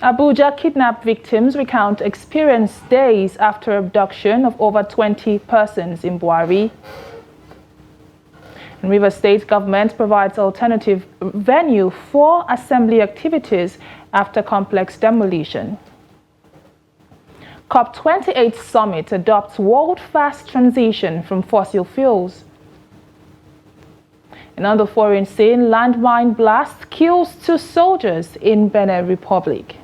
Abuja kidnapped victims recount experience days after abduction of over 20 persons in Buari. And Rivers State government provides alternative venue for assembly activities after complex demolition. COP28 summit adopts world fast transition from fossil fuels. Another foreign scene, landmine blast kills 2 soldiers in Benin Republic.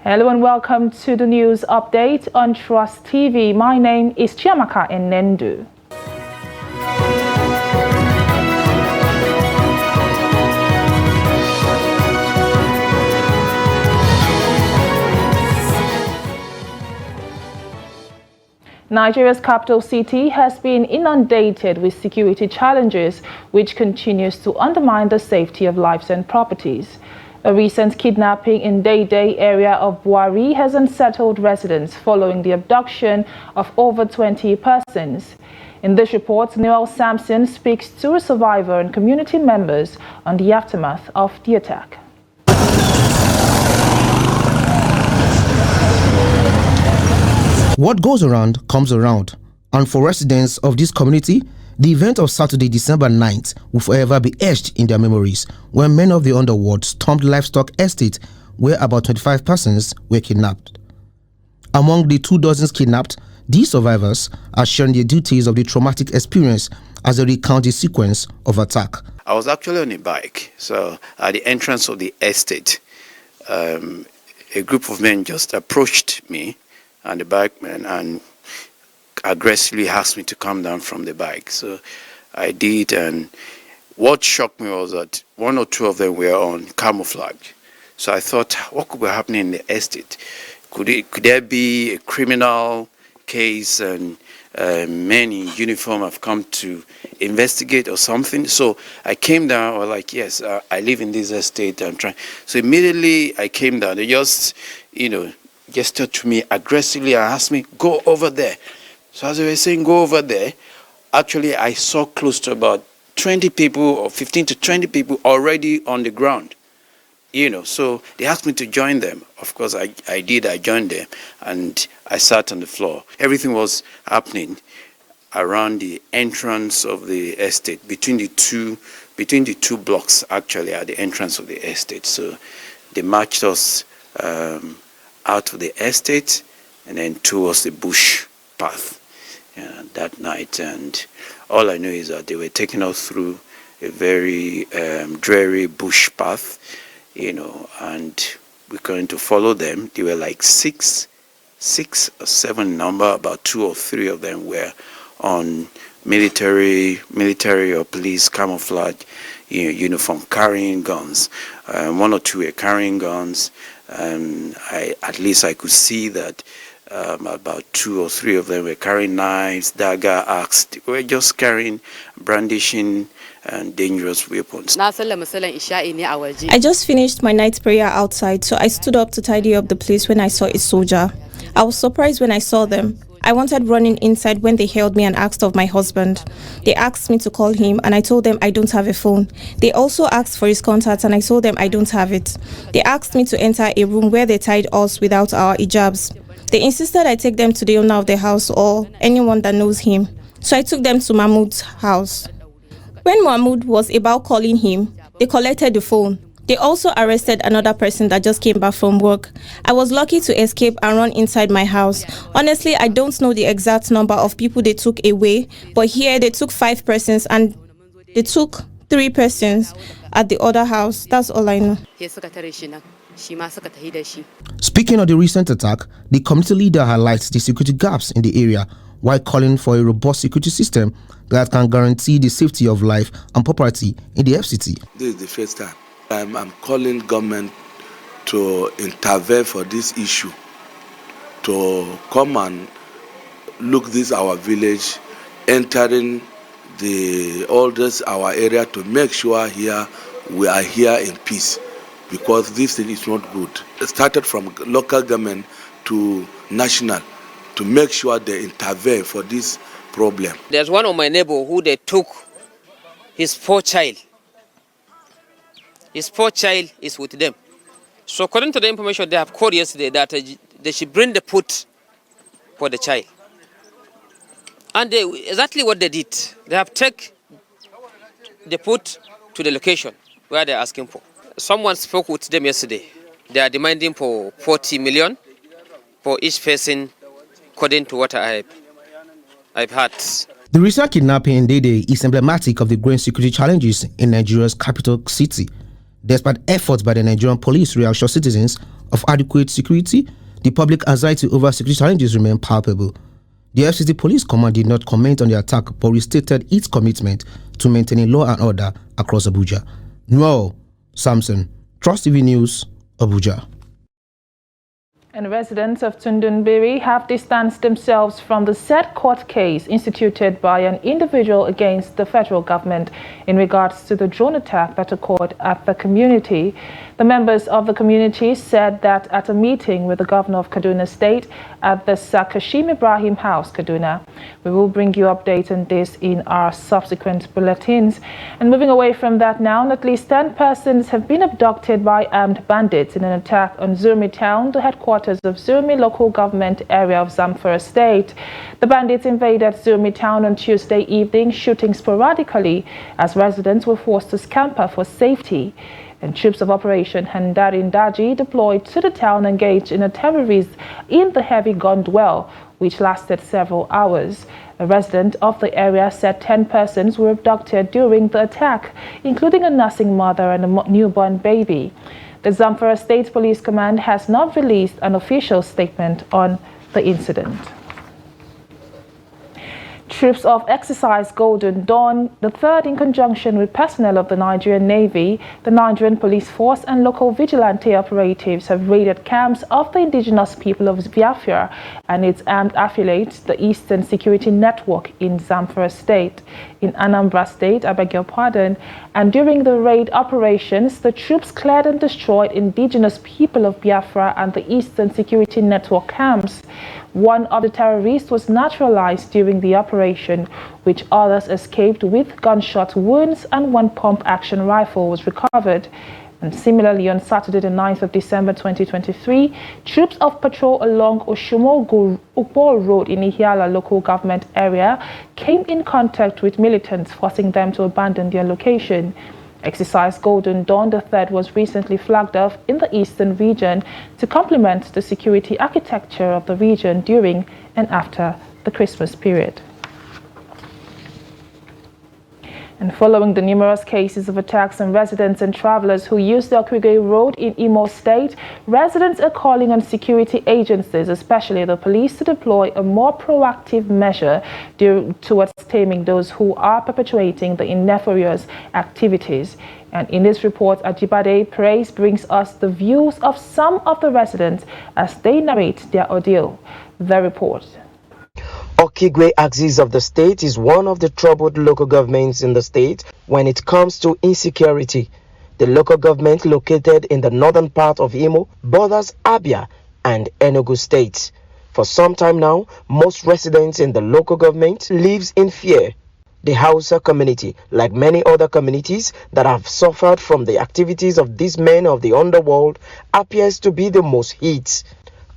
Hello and welcome to the news update on Trust TV. My name is Chiamaka Enendu. Nigeria's capital city has been inundated with security challenges, which continues to undermine the safety of lives and properties. A recent kidnapping in Day area of Buari has unsettled residents following the abduction of over 20 persons. In this report, Noel Sampson speaks to a survivor and community members on the aftermath of the attack. What goes around comes around, and for residents of this community, the event of Saturday, December 9th will forever be etched in their memories when men of the underworld stormed livestock estate where about 25 persons were kidnapped. Among the 24 kidnapped, these survivors are sharing the details of the traumatic experience as they recount the sequence of attack. I was actually on a bike, so at the entrance of the estate, a group of men just approached me and the bikeman and aggressively asked me to come down from the bike. So I did, and what shocked me was that 1 or 2 of them were on camouflage. So I thought, what could be happening in the estate? Could there be a criminal case and men in uniform have come to investigate or something? So I came down. I was like, yes, I live in this estate. I'm trying. So immediately I came down. They just, gestured to me aggressively and asked me, go over there. So as they were saying, go over there, actually I saw close to about 20 people or 15 to 20 people already on the ground. So they asked me to join them. Of course, I did. I joined them and I sat on the floor. Everything was happening around the entrance of the estate, between the two blocks, actually, at the entrance of the estate. So they marched us out of the estate and then towards the bush path that night. And all I know is that they were taking us through a very dreary bush path, and we're going to follow them. They were like six or seven number. About 2 or 3 of them were on military or police camouflage uniform, carrying guns. 1 or 2 were carrying guns. At least I could see that about 2 or 3 of them were carrying knives, dagger, axe. They were just carrying, brandishing and dangerous weapons. I just finished my night prayer outside, so I stood up to tidy up the place when I saw a soldier. I was surprised when I saw them. I wanted running inside when they held me and asked of my husband. They asked me to call him and I told them I don't have a phone. They also asked for his contact and I told them I don't have it. They asked me to enter a room where they tied us without our hijabs. They insisted I take them to the owner of the house or anyone that knows him. So I took them to Mahmoud's house. When Mahmoud was about calling him, they collected the phone. They also arrested another person that just came back from work. I was lucky to escape and run inside my house. Honestly, I don't know the exact number of people they took away, but here they took 5 persons and they took 3 persons at the other house. That's all I know. Speaking of the recent attack, the community leader highlights the security gaps in the area while calling for a robust security system that can guarantee the safety of life and property in the FCT. This is the first time. I'm calling government to intervene for this issue, to come and look this our village, entering our area to make sure here we are here in peace, because this thing is not good. It started from local government to national to make sure they intervene for this problem. There's one of my neighbor who they took his poor child. His poor child is with them. So according to the information they have called yesterday, that they should bring the food for the child. And exactly what they did, they have taken the food to the location where they're asking for. Someone spoke with them yesterday. They are demanding for 40 million for each person, according to what I've heard. The recent kidnapping in Dede is emblematic of the growing security challenges in Nigeria's capital city. Despite efforts by the Nigerian police to reassure citizens of adequate security, the public anxiety over security challenges remain palpable. The FCT Police Command did not comment on the attack but restated its commitment to maintaining law and order across Abuja. Noel Samson, Trust TV News, Abuja. And residents of Tundunbiri have distanced themselves from the said court case instituted by an individual against the federal government in regards to the drone attack that occurred at the community. The members of the community said that at a meeting with the governor of Kaduna State at the Sakashim Ibrahim House, Kaduna. We will bring you updates on this in our subsequent bulletins. And moving away from that now, at least 10 persons have been abducted by armed bandits in an attack on Zurmi town, the headquarters of Zurmi local government area of Zamfara State. The bandits invaded Zurmi town on Tuesday evening, shooting sporadically as residents were forced to scamper for safety. And troops of Operation Handarin Daji deployed to the town engaged in a terrorist in the heavy gun duel, which lasted several hours. A resident of the area said 10 persons were abducted during the attack, including a nursing mother and a newborn baby. The Zamfara State Police Command has not released an official statement on the incident. Troops of Exercise Golden Dawn, the third in conjunction with personnel of the Nigerian Navy, the Nigerian Police Force and local vigilante operatives have raided camps of the indigenous people of Biafra and its armed affiliates, the Eastern Security Network in Zamfara State. In Anambra State, I beg your pardon, and during the raid operations, the troops cleared and destroyed indigenous people of Biafra and the Eastern Security Network camps. One of the terrorists was naturalized during the operation, which others escaped with gunshot wounds, and one pump-action rifle was recovered. And similarly, on Saturday, the 9th of December 2023, troops of patrol along Oshumo-Ukpo Road in Ihiala local government area came in contact with militants, forcing them to abandon their location. Exercise Golden Dawn III was recently flagged off in the eastern region to complement the security architecture of the region during and after the Christmas period. And following the numerous cases of attacks on residents and travelers who use the Okwigwe Road in Imo State, residents are calling on security agencies, especially the police, to deploy a more proactive measure towards taming those who are perpetuating the nefarious activities. And in this report, Ajibade Praise brings us the views of some of the residents as they narrate their ordeal. The report. Okigwe axis of the state is one of the troubled local governments in the state when it comes to insecurity. The local government located in the northern part of Imo borders Abia and Enugu states. For some time now, most residents in the local government lives in fear. The Hausa community, like many other communities that have suffered from the activities of these men of the underworld, appears to be the most hit.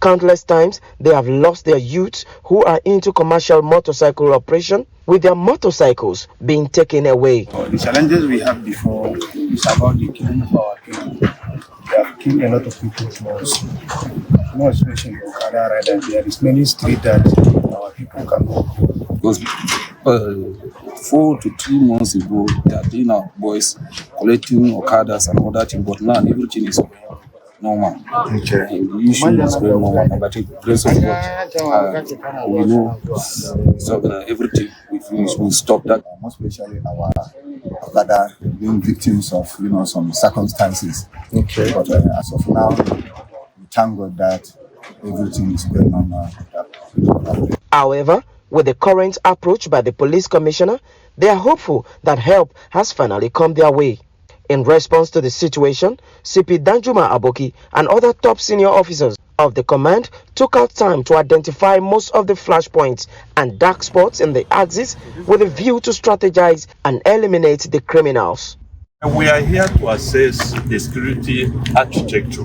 Countless times, they have lost their youths who are into commercial motorcycle operation, with their motorcycles being taken away. The challenges we have before is about the killing of our people. They have killed a lot of people for us. More especially Okada Rider. There is many streets that our people can go. Because 4 to 3 months ago, they are doing our boys collecting Okadas and all that, but now everything is normal. Okay. And the issue is very normal, but the grace of God, we know so, everything. We stop that. Most especially our Okada being victims of some circumstances. Okay. But as of now, we thank God that everything is going on now. However, with the current approach by the police commissioner, they are hopeful that help has finally come their way. In response to the situation, CP Danjuma Aboki and other top senior officers of the command took out time to identify most of the flashpoints and dark spots in the axis with a view to strategize and eliminate the criminals. We are here to assess the security architecture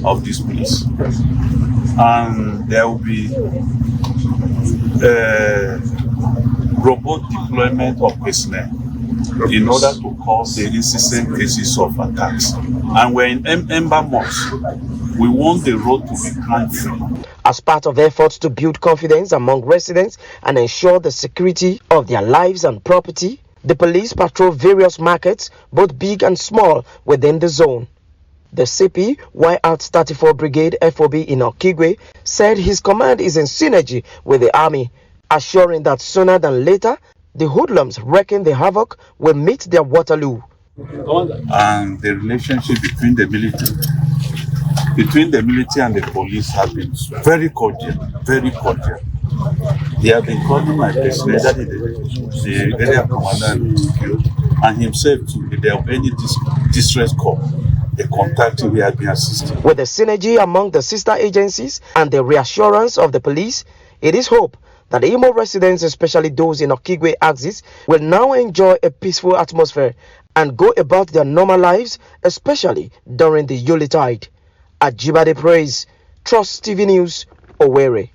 of this place. And there will be robot deployment of personnel in order to cause the incessant cases of attacks. And we're in Ember Mosque. We want the road to be crime-free. As part of efforts to build confidence among residents and ensure the security of their lives and property, the police patrol various markets, both big and small, within the zone. The CP, YART 34 Brigade FOB in Okigwe, said his command is in synergy with the army, assuring that sooner than later, the hoodlums wreaking the havoc will meet their Waterloo. And the relationship between the military and the police has been very cordial, very cordial. They have been calling my personnel, the area commander and himself too, if there are any distress call, the contact we have been assisting. With the synergy among the sister agencies and the reassurance of the police, it is hope that the Imo residents, especially those in Okigwe axis, will now enjoy a peaceful atmosphere and go about their normal lives, especially during the Yuletide. Ajibade Praise, Trust TV News, Owerri.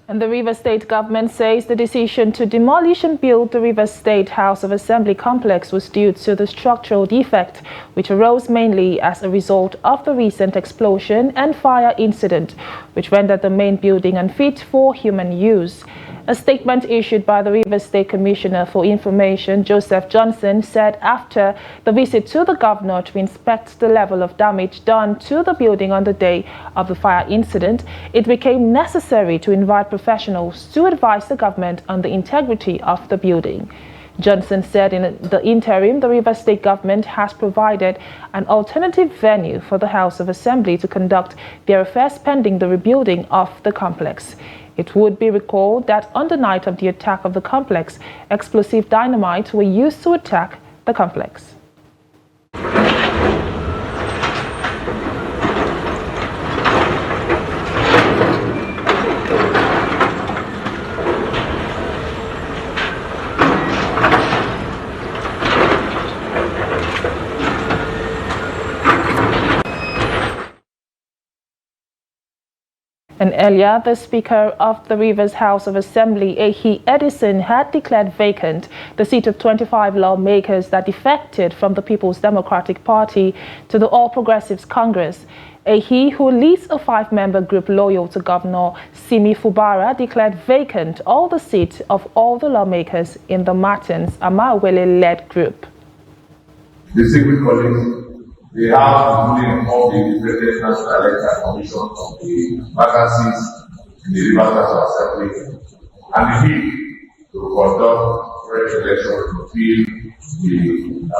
And the Rivers State government says the decision to demolish and build the Rivers State House of Assembly complex was due to the structural defect, which arose mainly as a result of the recent explosion and fire incident, which rendered the main building unfit for human use. A statement issued by the Rivers State Commissioner for Information, Joseph Johnson, said after the visit to the governor to inspect the level of damage done to the building on the day of the fire incident, it became necessary to invite professionals to advise the government on the integrity of the building. Johnson said in the interim, the Rivers State government has provided an alternative venue for the House of Assembly to conduct their affairs pending the rebuilding of the complex. It would be recalled that on the night of the attack of the complex, explosive dynamite were used to attack the complex. And earlier, the Speaker of the Rivers House of Assembly, Ehi Edison, had declared vacant the seat of 25 lawmakers that defected from the People's Democratic Party to the All Progressives Congress. Ehi, who leads a 5-member group loyal to Governor Simi Fubara, declared vacant all the seats of all the lawmakers in the Martins Amawele-led group. Distinguished colleagues, the House is ruling on the independent National Electoral Commission of the vacancies in the Rivers House of Assembly and the need to conduct fresh elections to fill the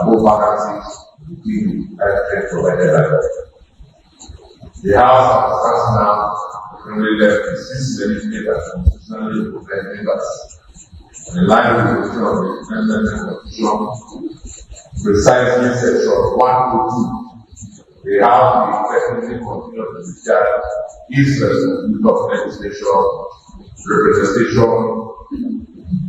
above vacancies within the time provided by law. The House has now currently left 6 legislators and constitutionally appointed members. In line with the position of the Independent Constitution, precisely section 102, the House will definitely continue to discharge its responsibility of legislation, representation,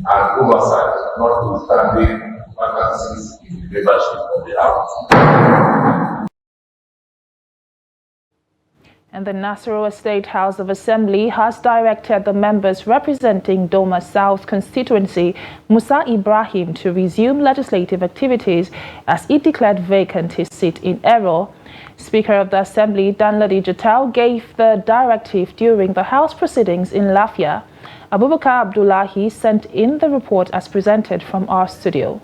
and oversight, notwithstanding vacancies in the membership of the House. And the Nasarawa State House of Assembly has directed the members representing Doma South constituency, Musa Ibrahim, to resume legislative activities as he declared vacant his seat in Ero. Speaker of the Assembly, Danladi Jatau, gave the directive during the House proceedings in Lafia. Abubakar Abdullahi sent in the report as presented from our studio.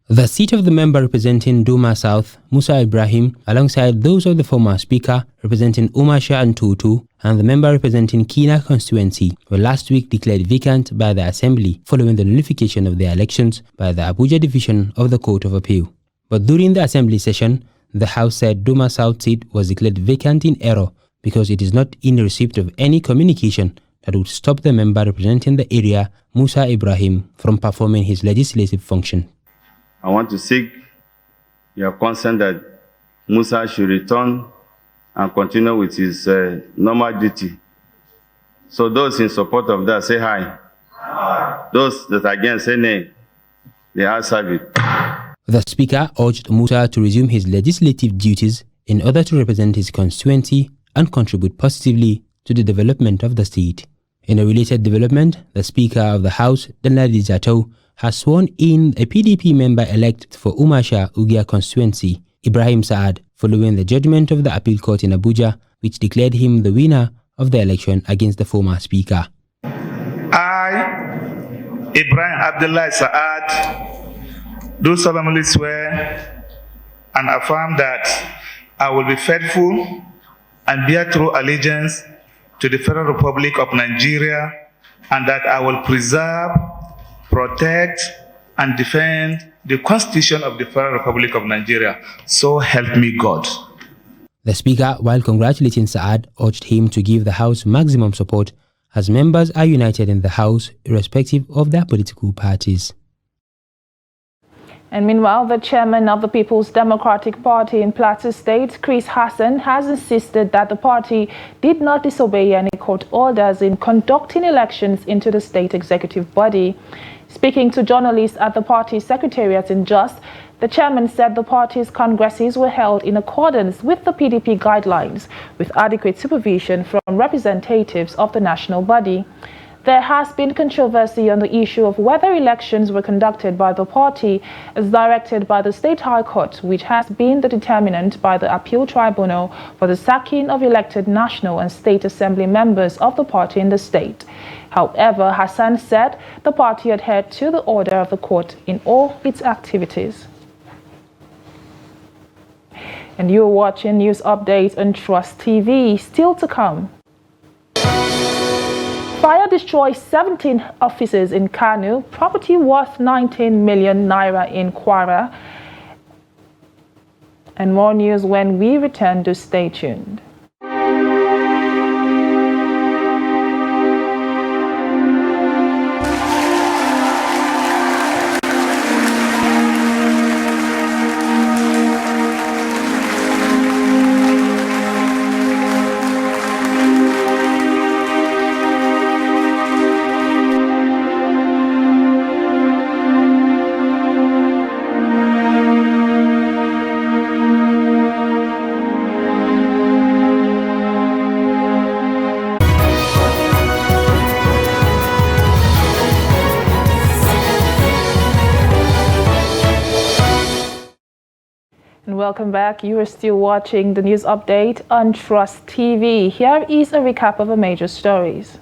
The seat of the member representing Doma South, Musa Ibrahim, alongside those of the former speaker representing Umasha and Tutu, and the member representing Kina constituency, were last week declared vacant by the Assembly following the nullification of their elections by the Abuja Division of the Court of Appeal. But during the Assembly session, the House said Doma South seat was declared vacant in error because it is not in receipt of any communication that would stop the member representing the area, Musa Ibrahim, from performing his legislative function. I want to seek your consent that Musa should return and continue with his normal duty. So those in support of that, say hi. Aye. Those that are against, say nay. They are served. The Speaker urged Musa to resume his legislative duties in order to represent his constituency and contribute positively to the development of the state. In a related development, the Speaker of the House, Danladi Jatau, has sworn in a PDP member-elect for Umasha Ugia constituency, Ibrahim Saad, following the judgment of the appeal court in Abuja, which declared him the winner of the election against the former Speaker. I, Ibrahim Abdullah Saad, do solemnly swear and affirm that I will be faithful and bear true allegiance to the Federal Republic of Nigeria, and that I will preserve, protect, and defend the Constitution of the Federal Republic of Nigeria. So help me God. The Speaker, while congratulating Saad, urged him to give the House maximum support as members are united in the House irrespective of their political parties. And meanwhile, the chairman of the People's Democratic Party in Plateau State, Chris Hassan, has insisted that the party did not disobey any court orders in conducting elections into the state executive body. Speaking to journalists at the party secretariat in Jos, the chairman said the party's congresses were held in accordance with the PDP guidelines, with adequate supervision from representatives of the national body. There has been controversy on the issue of whether elections were conducted by the party as directed by the State High Court, which has been the determinant by the Appeal Tribunal for the sacking of elected National and State Assembly members of the party in the state. However, Hassan said the party adhered to the order of the court in all its activities. And you're watching News Updates on Trust TV. Still to come. Fire destroys 17 offices in Kano, property worth 19 million naira in Kwara. And more news when we return. To stay tuned. Welcome back. You are still watching the news update on Trust TV. Here is a recap of the major stories.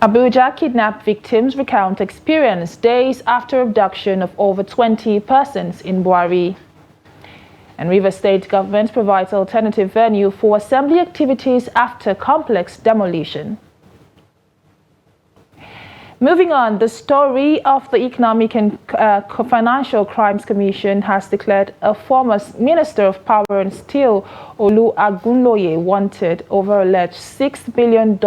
Abuja kidnapped victims recount experience days after abduction of over 20 persons in Buari. And Rivers State government provides alternative venue for assembly activities after complex demolition. Moving on, the story of the Economic and Financial Crimes Commission has declared a former Minister of Power and Steel, Olu Agunloye, wanted over alleged $6 billion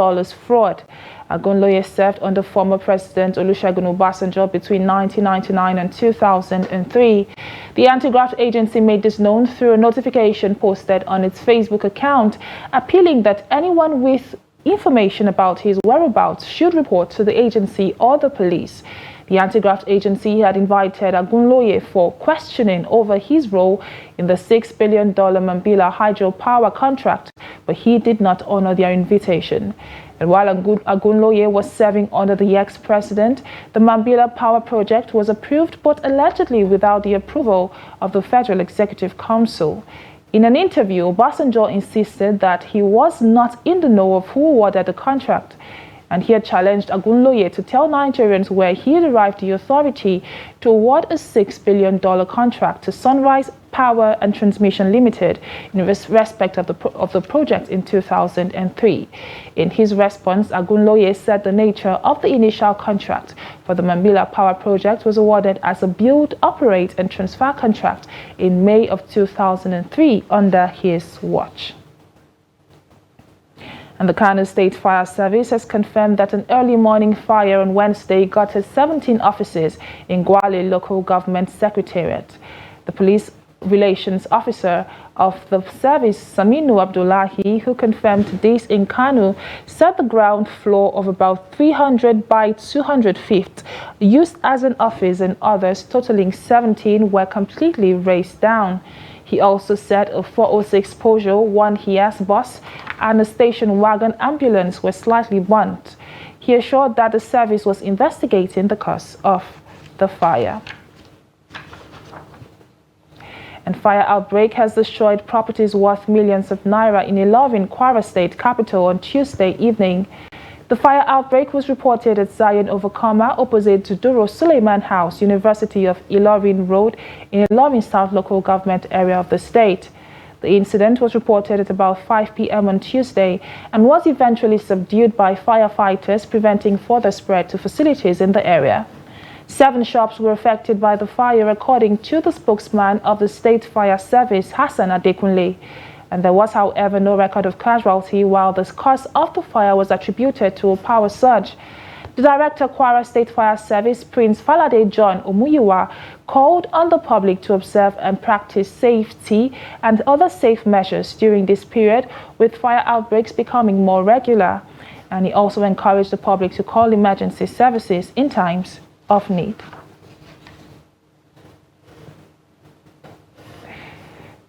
fraud. Agunloye served under former President Olusegun Obasanjo between 1999 and 2003. The anti-graft agency made this known through a notification posted on its Facebook account, appealing that anyone with information about his whereabouts should report to the agency or the police. The anti-graft agency had invited Agunloye for questioning over his role in the $6 billion Mambila hydropower contract, but he did not honor their invitation. And while Agunloye was serving under the ex-president, the Mambila power project was approved, but allegedly without the approval of the Federal Executive Council. In an interview, Obasanjo insisted that he was not in the know of who awarded the contract, and he had challenged Agunloye to tell Nigerians where he derived the authority to award a $6 billion contract to Sunrise Power and Transmission Limited in respect of the project in 2003. In his response, Agunloye said the nature of the initial contract for the Mambila Power Project was awarded as a build, operate and transfer contract in May of 2003 under his watch. And the Kano State Fire Service has confirmed that an early morning fire on Wednesday gutted 17 offices in Gwale Local Government Secretariat. The police Relations Officer of the service, Saminu Abdullahi, who confirmed this in Kano, said the ground floor of about 300 by 200 feet used as an office and others totaling 17 were completely razed down. He also said a 406 Peugeot, one Hiace bus, and a station wagon ambulance were slightly burnt. He assured that the service was investigating the cause of the fire. And fire outbreak has destroyed properties worth millions of naira in Ilorin, Kwara State capital on Tuesday evening. The fire outbreak was reported at Zion Overcomer opposite to Duro Suleiman House, University of Ilorin Road in Ilorin South local government area of the state. The incident was reported at about 5 p.m. on Tuesday and was eventually subdued by firefighters, preventing further spread to facilities in the area. 7 shops were affected by the fire, according to the spokesman of the State Fire Service, Hassan Adekunle. And there was, however, no record of casualty, while the cause of the fire was attributed to a power surge. The Director, Kwara State Fire Service, Prince Falade John Omuyiwa, called on the public to observe and practice safety and other safe measures during this period, with fire outbreaks becoming more regular. And he also encouraged the public to call emergency services in times of need.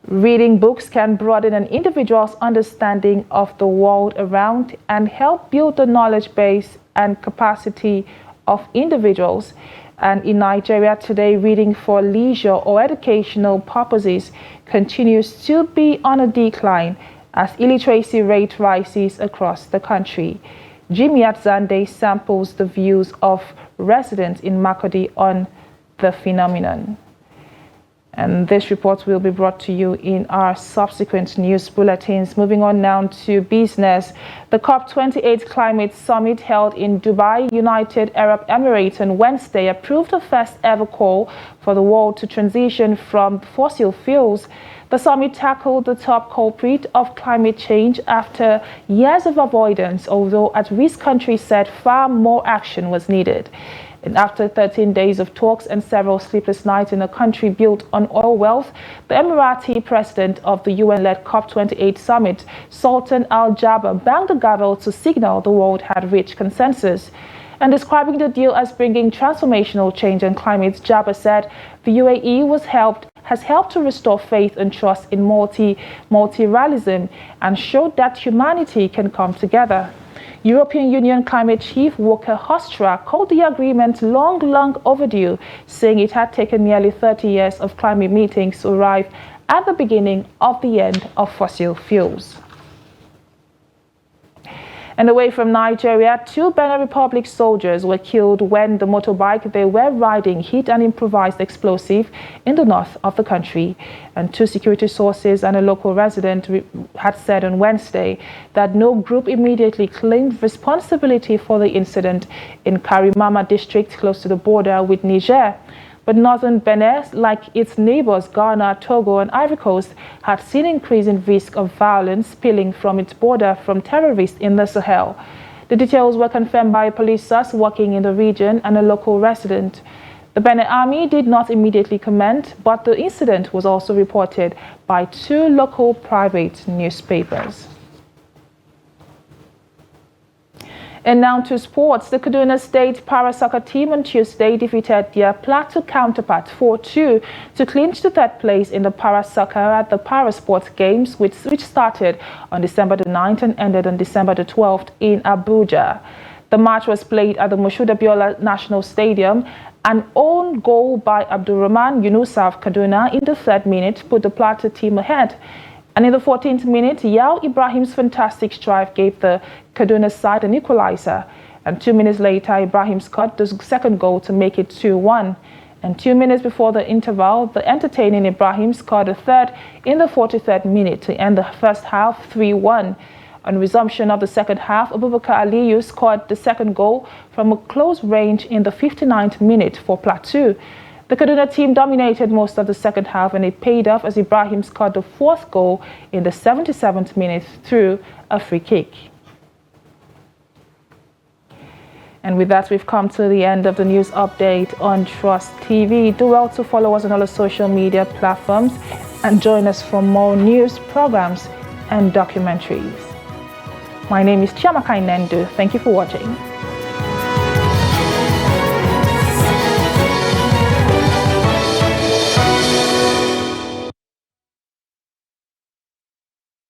Reading books can broaden an individual's understanding of the world around and help build the knowledge base and capacity of individuals. And in Nigeria today, reading for leisure or educational purposes continues to be on a decline as illiteracy rate rises across the country. Jimmy Atzande samples the views of residents in Makurdi on the phenomenon. And this report will be brought to you in our subsequent news bulletins. Moving on now to business. The COP28 Climate Summit held in Dubai, United Arab Emirates on Wednesday approved the first ever call for the world to transition from fossil fuels. The summit tackled the top culprit of climate change after years of avoidance, although at-risk countries said far more action was needed. And after 13 days of talks and several sleepless nights in a country built on oil wealth, the Emirati president of the UN-led COP28 summit, Sultan Al Jaber, banged the gavel to signal the world had reached consensus. And describing the deal as bringing transformational change in climate, Jaber said the UAE has helped to restore faith and trust in multilateralism and showed that humanity can come together. European Union climate chief Walker Hostra called the agreement long overdue, saying it had taken nearly 30 years of climate meetings to arrive at the beginning of the end of fossil fuels. And away from Nigeria, 2 Benin Republic soldiers were killed when the motorbike they were riding hit an improvised explosive in the north of the country. And 2 security sources and a local resident had said on Wednesday that no group immediately claimed responsibility for the incident in Karimama district close to the border with Niger. But northern Benin, like its neighbors Ghana, Togo and Ivory Coast, had seen increasing risk of violence spilling from its border from terrorists in the Sahel. The details were confirmed by a police source working in the region and a local resident. The Benin Army did not immediately comment, but the incident was also reported by 2 local private newspapers. And now to sports. The Kaduna State Para Soccer team on Tuesday defeated their Plateau counterpart 4-2 to clinch the 3rd place in the Para Soccer at the Para Sports Games, which started on December the 9th and ended on December the 12th in Abuja. The match was played at the Moshood Abiola National Stadium. An own goal by Abdulrahman Yunusa of Kaduna in the 3rd minute put the Plateau team ahead. And in the 14th minute, Yao Ibrahim's fantastic strike gave the Kaduna side an equalizer. And 2 minutes later, Ibrahim scored the 2nd goal to make it 2-1. And 2 minutes before the interval, the entertaining Ibrahim scored a 3rd in the 43rd minute to end the first half 3-1. On resumption of the second half, Abubakar Aliyu scored the 2nd goal from a close range in the 59th minute for Plateau. The Kaduna team dominated most of the second half, and it paid off as Ibrahim scored the 4th goal in the 77th minute through a free kick. And with that, we've come to the end of the news update on Trust TV. Do well to follow us on all the social media platforms and join us for more news, programs, and documentaries. My name is Chiamaka Inendu. Thank you for watching.